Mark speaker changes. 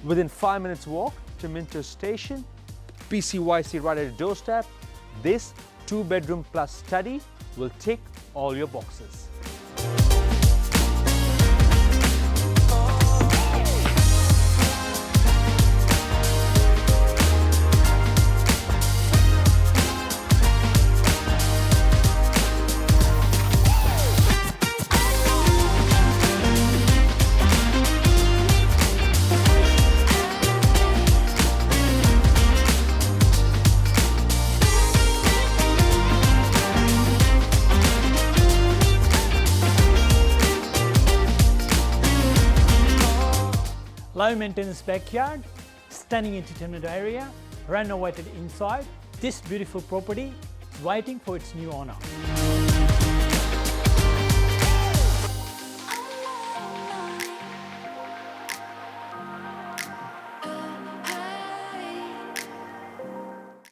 Speaker 1: Within 5 minutes walk to Minto Station, PCYC right at your doorstep, this 2-bedroom plus study will tick all your boxes.
Speaker 2: Low maintenance backyard, stunning entertainment area, renovated inside. This beautiful property is waiting for its new owner.